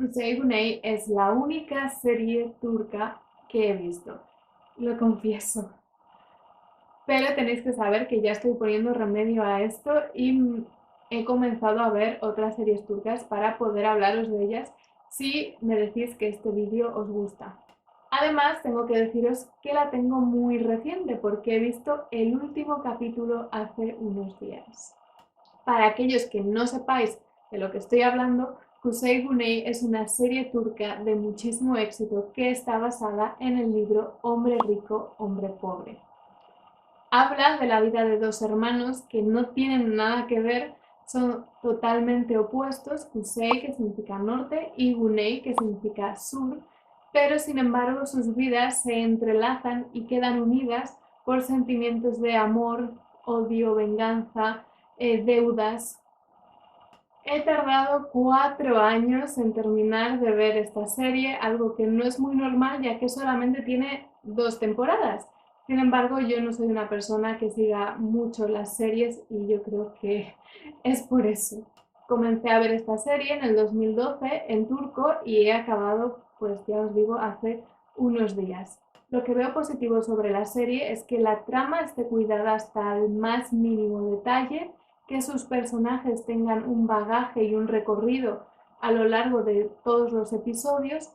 Kuzey Güney es la única serie turca que he visto, lo confieso. Pero tenéis que saber que ya estoy poniendo remedio a esto y he comenzado a ver otras series turcas para poder hablaros de ellas si me decís que este vídeo os gusta. Además, tengo que deciros que la tengo muy reciente porque he visto el último capítulo hace unos días. Para aquellos que no sepáis de lo que estoy hablando, Kuzey Güney es una serie turca de muchísimo éxito que está basada en el libro Hombre rico, hombre pobre. Habla de la vida de dos hermanos que no tienen nada que ver, son totalmente opuestos, Kuzey, que significa norte, y Güney, que significa sur, pero sin embargo sus vidas se entrelazan y quedan unidas por sentimientos de amor, odio, venganza, deudas. He tardado 4 años en terminar de ver esta serie, algo que no es muy normal ya que solamente tiene 2 temporadas. Sin embargo, yo no soy una persona que siga mucho las series y yo creo que es por eso. Comencé a ver esta serie en el 2012 en turco y he acabado, pues ya os digo, hace unos días. Lo que veo positivo sobre la serie es que la trama esté cuidada hasta el más mínimo detalle, que sus personajes tengan un bagaje y un recorrido a lo largo de todos los episodios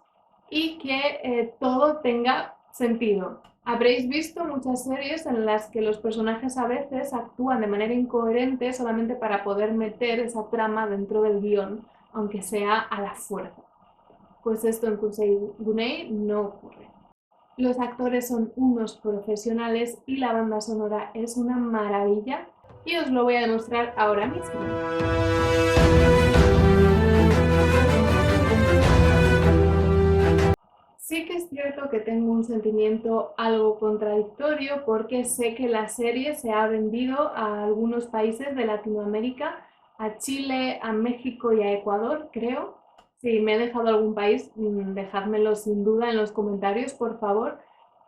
y que todo tenga sentido. Habréis visto muchas series en las que los personajes a veces actúan de manera incoherente solamente para poder meter esa trama dentro del guión, aunque sea a la fuerza. Pues esto en Kuzey Güney no ocurre. Los actores son unos profesionales y la banda sonora es una maravilla y os lo voy a demostrar ahora mismo. Sí que es cierto que tengo un sentimiento algo contradictorio porque sé que la serie se ha vendido a algunos países de Latinoamérica, a Chile, a México y a Ecuador, creo. Si me he dejado algún país, dejádmelo sin duda en los comentarios, por favor.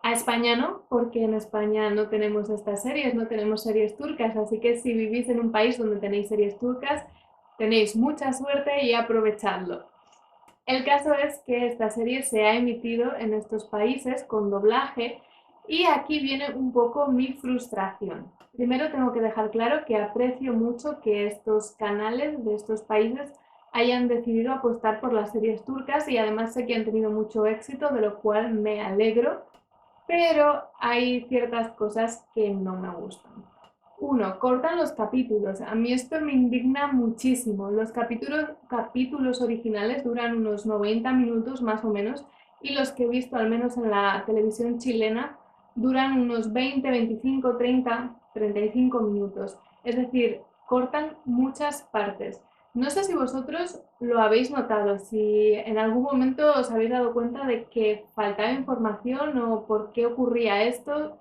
A España no, porque en España no tenemos estas series, no tenemos series turcas, así que si vivís en un país donde tenéis series turcas, tenéis mucha suerte y aprovechadlo. El caso es que esta serie se ha emitido en estos países con doblaje y aquí viene un poco mi frustración. Primero tengo que dejar claro que aprecio mucho que estos canales de estos países hayan decidido apostar por las series turcas y además sé que han tenido mucho éxito, de lo cual me alegro, pero hay ciertas cosas que no me gustan. Uno, cortan los capítulos. A mí esto me indigna muchísimo. Los capítulos originales duran unos 90 minutos más o menos y los que he visto, al menos en la televisión chilena, duran unos 20, 25, 30, 35 minutos. Es decir, cortan muchas partes. No sé si vosotros lo habéis notado, si en algún momento os habéis dado cuenta de que faltaba información o por qué ocurría esto.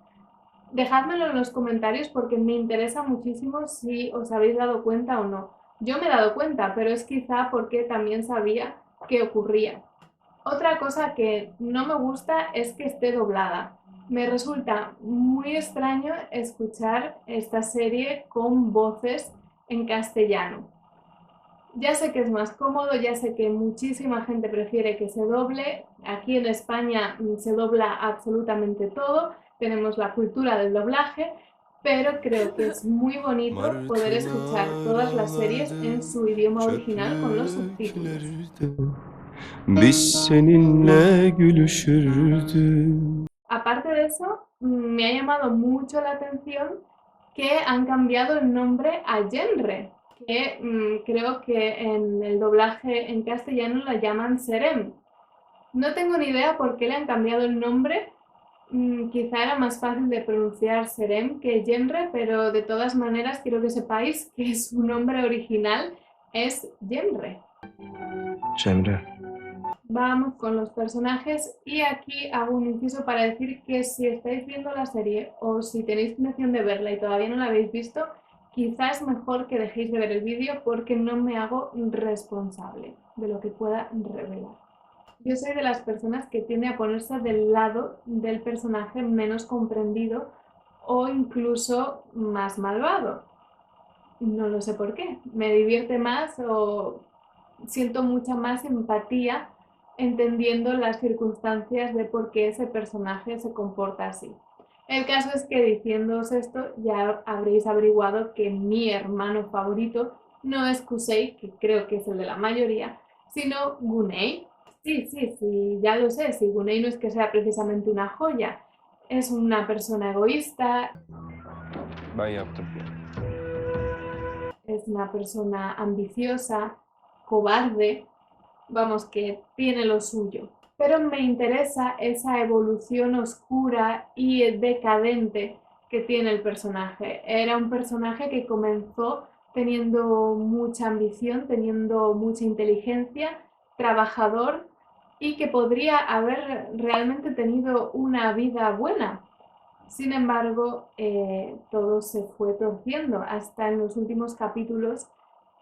Dejádmelo en los comentarios porque me interesa muchísimo si os habéis dado cuenta o no. Yo me he dado cuenta, pero es quizá porque también sabía que ocurría. Otra cosa que no me gusta es que esté doblada. Me resulta muy extraño escuchar esta serie con voces en castellano. Ya sé que es más cómodo, ya sé que muchísima gente prefiere que se doble. Aquí en España se dobla absolutamente todo, tenemos la cultura del doblaje, pero creo que es muy bonito poder escuchar todas las series en su idioma original con los subtítulos. Biz seninle gülüşürdük. Aparte de eso, me ha llamado mucho la atención que han cambiado el nombre a Genre, que creo que en el doblaje en castellano la llaman Serem. No tengo ni idea por qué le han cambiado el nombre, quizá era más fácil de pronunciar Serem que Genre, pero de todas maneras quiero que sepáis que su nombre original es Genre. Cemre. Vamos con los personajes y aquí hago un inciso para decir que si estáis viendo la serie o si tenéis intención de verla y todavía no la habéis visto, quizás es mejor que dejéis de ver el vídeo porque no me hago responsable de lo que pueda revelar. Yo soy de las personas que tiende a ponerse del lado del personaje menos comprendido o incluso más malvado. No lo sé por qué. Me divierte más o siento mucha más empatía entendiendo las circunstancias de por qué ese personaje se comporta así. El caso es que diciéndoos esto ya habréis averiguado que mi hermano favorito no es Kusei, que creo que es el de la mayoría, sino Gunei. Sí, sí, sí, ya lo sé, si Gunei no es que sea precisamente una joya, es una persona egoísta, Ben yaptım. es una persona ambiciosa, cobarde, vamos, que tiene lo suyo. Pero me interesa esa evolución oscura y decadente que tiene el personaje. Era un personaje que comenzó teniendo mucha ambición, teniendo mucha inteligencia, trabajador y que podría haber realmente tenido una vida buena. Sin embargo, todo se fue torciendo hasta en los últimos capítulos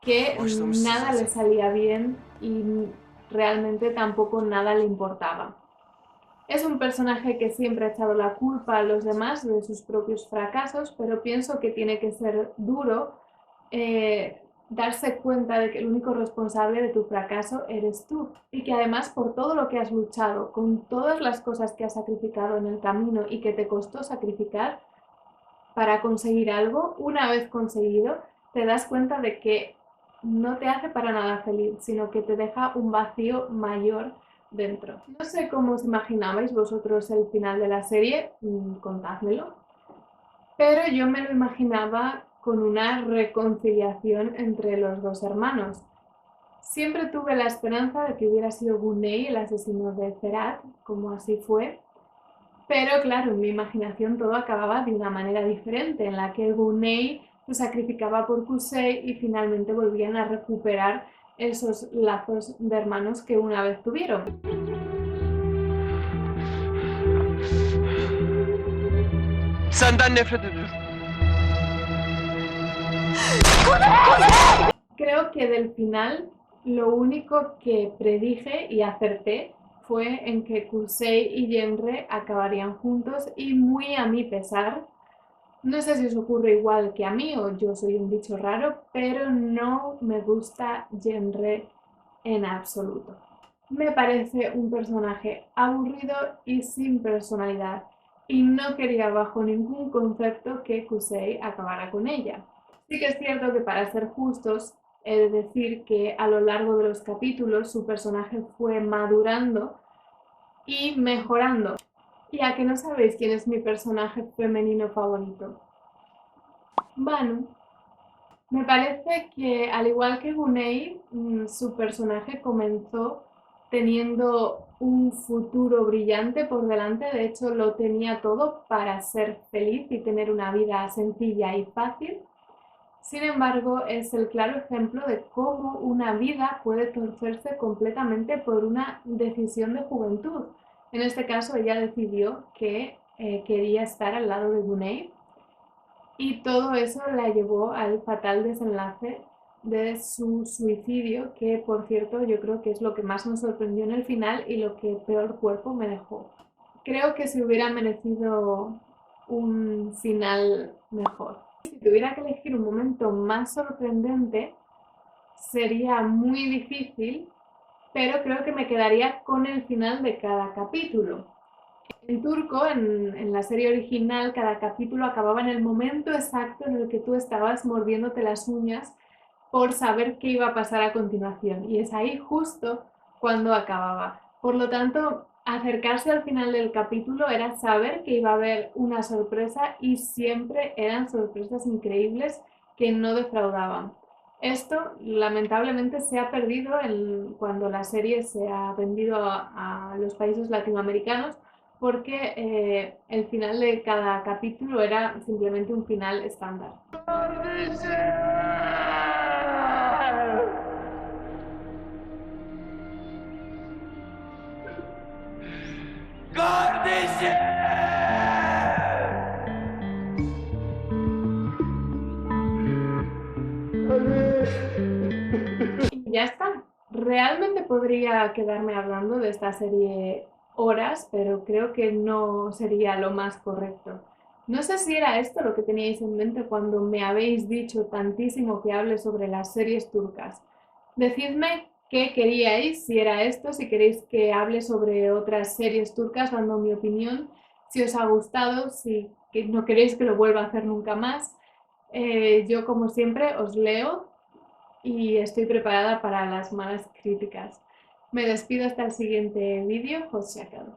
que Başlamışsın nada le zaten. salía bien y realmente tampoco nada le importaba. Es un personaje que siempre ha echado la culpa a los demás de sus propios fracasos, pero pienso que tiene que ser duro darse cuenta de que el único responsable de tu fracaso eres tú y que además por todo lo que has luchado, con todas las cosas que has sacrificado en el camino y que te costó sacrificar para conseguir algo, una vez conseguido, te das cuenta de que no te hace para nada feliz, sino que te deja un vacío mayor dentro. No sé cómo os imaginabais vosotros el final de la serie, contádmelo, pero yo me lo imaginaba con una reconciliación entre los dos hermanos. Siempre tuve la esperanza de que hubiera sido Gunei el asesino de Zerat, como así fue, pero claro, en mi imaginación todo acababa de una manera diferente, en la que Gunei se sacrificaba por Kusei y finalmente volvían a recuperar esos lazos de hermanos que una vez tuvieron. Senden nefret ediyorum. Creo que del final lo único que predije y acerté fue en que Kusei y Yenre acabarían juntos y muy a mi pesar. No sé si os ocurre igual que a mí o yo soy un bicho raro, pero no me gusta Yenre en absoluto. Me parece un personaje aburrido y sin personalidad y no quería bajo ningún concepto que Kusei acabara con ella. Sí que es cierto que para ser justos he de decir que a lo largo de los capítulos su personaje fue madurando y mejorando. ¿Y a que no sabéis quién es mi personaje femenino favorito? Banu. Me parece que al igual que Gunei, su personaje comenzó teniendo un futuro brillante por delante, de hecho lo tenía todo para ser feliz y tener una vida sencilla y fácil. Sin embargo, es el claro ejemplo de cómo una vida puede torcerse completamente por una decisión de juventud. En este caso, ella decidió que quería estar al lado de Gunei y todo eso la llevó al fatal desenlace de su suicidio, que por cierto yo creo que es lo que más me sorprendió en el final y lo que peor cuerpo me dejó. Creo que se hubiera merecido un final mejor. Si tuviera que elegir un momento más sorprendente, sería muy difícil, pero creo que me quedaría con el final de cada capítulo. En turco, en la serie original, cada capítulo acababa en el momento exacto en el que tú estabas mordiéndote las uñas por saber qué iba a pasar a continuación. Y es ahí justo cuando acababa. Por lo tanto, acercarse al final del capítulo era saber que iba a haber una sorpresa y siempre eran sorpresas increíbles que no defraudaban. Esto lamentablemente se ha perdido cuando la serie se ha vendido a los países latinoamericanos porque el final de cada capítulo era simplemente un final estándar. Kardeşim! Y ya está. Realmente podría quedarme hablando de esta serie horas, pero creo que no sería lo más correcto. No sé si era esto lo que teníais en mente cuando me habéis dicho tantísimo que hable sobre las series turcas. Decidme qué queríais, si era esto, si queréis que hable sobre otras series turcas dando mi opinión, si os ha gustado, si no queréis que lo vuelva a hacer nunca más. Yo, como siempre, os leo y estoy preparada para las malas críticas. Me despido hasta el siguiente vídeo. Hoşça kalın.